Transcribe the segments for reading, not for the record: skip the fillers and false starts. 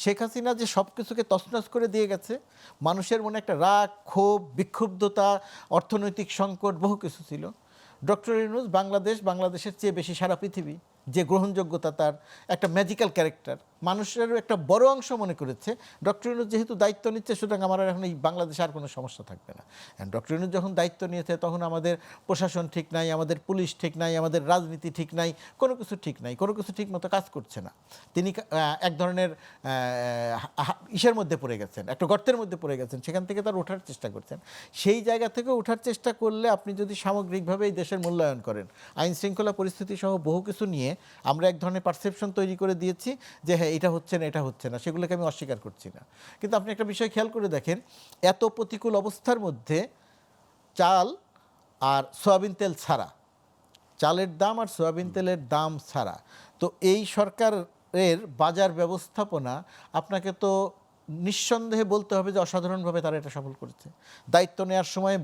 শেখ হাসিনা যে সব কিছুকে তছনছ করে দিয়ে গেছে, মানুষের মনে একটা রাগ, ক্ষোভ, বিক্ষুব্ধতা, অর্থনৈতিক সংকট, বহু কিছু ছিল। ডক্টর ইউনূস বাংলাদেশের চেয়ে বেশি সারা পৃথিবী, যে গ্রহণযোগ্যতা তার, একটা ম্যাজিক্যাল ক্যারেক্টার, মানুষের একটা বড় অংশ মনে করেছে ডক্টর ইউনূস যেহেতু দায়িত্ব নিচ্ছে, সুতরাং আমার আর এখন এই বাংলাদেশে আর কোনো সমস্যা থাকবে না। ডক্টর ইউনূস যখন দায়িত্ব নিয়েছে তখন আমাদের প্রশাসন ঠিক নাই, আমাদের পুলিশ ঠিক নাই, আমাদের রাজনীতি ঠিক নাই, কোনো কিছু ঠিক নাই, কোনো কিছু ঠিক মতো কাজ করছে না। তিনি এক ধরনের ইসের মধ্যে পড়ে গেছেন, একটা গর্তের মধ্যে পড়ে গেছেন, সেখান থেকে তার ওঠার চেষ্টা করছেন। সেই জায়গা থেকে ওঠার চেষ্টা করলে আপনি যদি সামগ্রিকভাবে এই দেশের মূল্যায়ন করেন, আইন শৃঙ্খলা পরিস্থিতি সহ বহু কিছু নিয়ে আমরা এক ধরনের পারসেপশন তৈরি করে দিয়েছি যে হ্যাঁ এটা হচ্ছে না, এটা হচ্ছে না, সেগুলোকে আমি অস্বীকার করছি না। কিন্তু আপনি একটা বিষয় খেয়াল করে দেখেন, এত প্রতিকূল অবস্থার মধ্যে চাল আর সয়াবিন তেল ছাড়া, চালের দাম আর সয়াবিন তেলের দাম ছাড়া তো এই সরকারের বাজার ব্যবস্থাপনা আপনাকে তো নিঃসন্দেহে বলতে হবে যে অসাধারণভাবে তারা এটা সফল করেছে। দায়িত্ব নেওয়ার সময়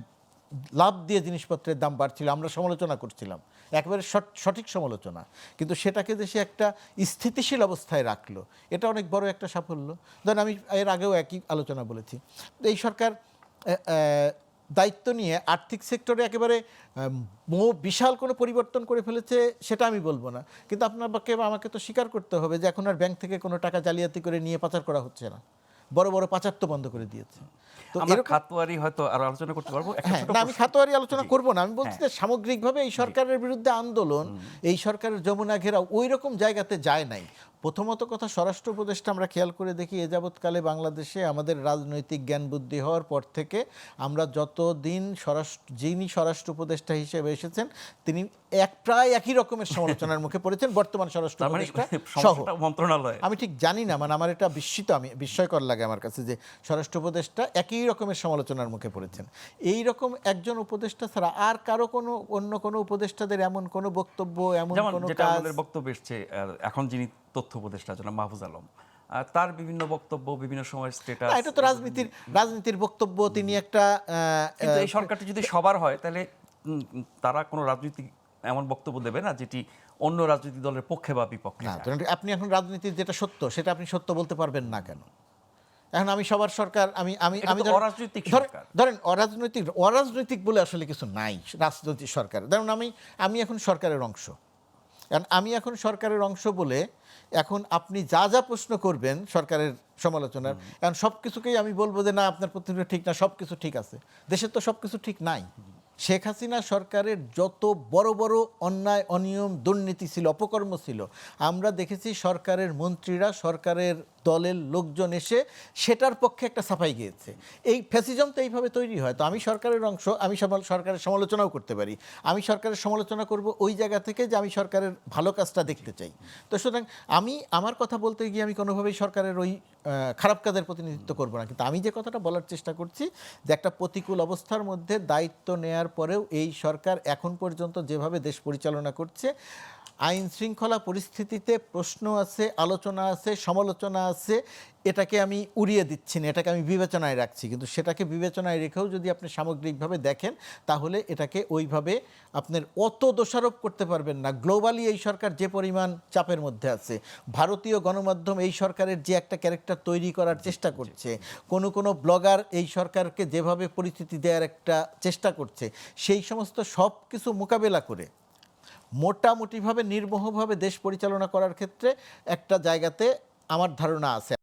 লাভ দিয়ে জিনিসপত্রের দাম বাড়ছিল, আমরা সমালোচনা করছিলাম, একেবারে সঠিক সমালোচনা, কিন্তু সেটাকে যে সে একটা স্থিতিশীল অবস্থায় রাখলো, এটা অনেক বড় একটা সাফল্য। ধরেন আমি এর আগেও একই আলোচনা বলেছি, এই সরকার দায়িত্ব নিয়ে আর্থিক সেক্টরে একেবারে বিশাল কোনো পরিবর্তন করে ফেলেছে সেটা আমি বলবো না, কিন্তু আপনাকে আমাকে তো স্বীকার করতে হবে যে এখন আর ব্যাংক থেকে কোনো টাকা জালিয়াতি করে নিয়ে পাচার করা হচ্ছে না, বড় বড় পাচার তো বন্ধ করে দিয়েছে। তো আমরা খাতওয়ারি হয়তো আরো আলোচনা করতে পারবো। হ্যাঁ, না আমি খাতওয়ারি আলোচনা করব না, আমি বলছি যে সামগ্রিকভাবে এই সরকারের বিরুদ্ধে আন্দোলন, এই সরকারের যমুনা ঘেরা ওই রকম জায়গাতে যায় নাই। প্রথমত কথা, স্বরাষ্ট্র উপদেষ্টা আমরা খেয়াল করে দেখি এ যাবৎকালে বাংলাদেশে আমাদের রাজনৈতিক জ্ঞান বুদ্ধি হওয়ার পর থেকে আমরা যতদিন যিনি স্বরাষ্ট্র উপদেষ্টা হিসেবে এসেছেন তিনি প্রায় একই রকমের সমালোচনার মুখে পড়েছেন বর্তমান স্বরাষ্ট্র উপদেষ্টা সহ মন্ত্রণালয়। আমি ঠিক জানি না, মানে আমার এটা বিস্ময়কর লাগে আমার কাছে যে স্বরাষ্ট্র উপদেষ্টা একই রকমের সমালোচনার মুখে পড়েছেন। এই রকম একজন উপদেষ্টা ছাড়া আর কারো অন্য কোনো উপদেষ্টাদের এমন কোনো বক্তব্য, এমন কোনো যেটা আমাদের বক্তব্য এসছে এখন যিনি তথ্য উপদেষ্টা জনাব মাহফুজ আলম, তার বিভিন্ন বক্তব্য বিভিন্ন সময় স্ট্যাটাস, এটা তো রাজনীতির বক্তব্য। তিনি একটা কিন্তু এই সরকারটি যদি সবার হয় তাহলে তারা কোনো রাজনীতি এমন বক্তব্য দেবে না যেটি অন্য রাজনৈতিক দলের পক্ষে বা বিপক্ষে। না, আপনি এখন রাজনীতির যেটা সত্য সেটা আপনি সত্য বলতে পারবেন না কেন? এখন আমি সবার সরকার, আমি অরাজনৈতিক সরকার, ধরেন অরাজনৈতিক বলে আসলে কিছু নাই রাজনৈতিক সরকার। ধরুন আমি এখন সরকারের অংশ, কারণ আমি এখন সরকারের অংশ বলে এখন আপনি যা যা প্রশ্ন করবেন সরকারের সমালোচনার, এখন সব কিছুকেই আমি বলবো যে না আপনার প্রতিনিধি ঠিক না, সব কিছু ঠিক আছে। দেশের তো সব কিছু ঠিক নাই। শেখ হাসিনা সরকারের যত বড় বড় অন্যায়, অনিয়ম, দুর্নীতি ছিল, অপকর্ম ছিল, আমরা দেখেছি সরকারের মন্ত্রীরা, সরকারের দলের লোকজন এসে সেটার পক্ষে একটা সাফাই গিয়েছে। এই ফ্যাসিজম তো এইভাবে তৈরি হয়। তো আমি সরকারের অংশ, আমি সরকারের সমালোচনাও করতে পারি। আমি সরকারের সমালোচনা করব ওই জায়গা থেকে যে আমি সরকারের ভালো কাজটা দেখতে চাই। তো সুতরাং আমার কথা বলতে গিয়ে আমি কোনোভাবেই সরকারের ওই খারাপ কাজের প্রতিনিধিত্ব করব না, কিন্তু আমি যে কথাটা বলার চেষ্টা করছি যে একটা প্রতিকূল অবস্থার মধ্যে দায়িত্ব নেয়ার পরেও এই সরকার এখন পর্যন্ত যেভাবে দেশ পরিচালনা করছে, আইন শৃঙ্খলা পরিস্থিতিতে প্রশ্ন আছে, আলোচনা আছে, সমালোচনা আছে, এটাকে আমি উড়িয়ে দিচ্ছি না, এটাকে আমি বিবেচনায় রাখছি। কিন্তু সেটাকে বিবেচনায় রেখেও যদি আপনি সামগ্রিকভাবে দেখেন তাহলে এটাকে ওইভাবে আপনার অত দোষারোপ করতে পারবেন না। গ্লোবালি এই সরকার যে পরিমাণ চাপের মধ্যে আছে, ভারতীয় গণমাধ্যম এই সরকারের যে একটা ক্যারেক্টার তৈরি করার চেষ্টা করছে, কোনো ব্লগার এই সরকারকে যেভাবে পরিস্থিতি দেওয়ার একটা চেষ্টা করছে, সেই সমস্ত সব কিছু মোকাবেলা করে মোটামুটিভাবে নির্মোহভাবে দেশ পরিচালনা করার ক্ষেত্রে একটা জায়গাতে আমার ধারণা আছে।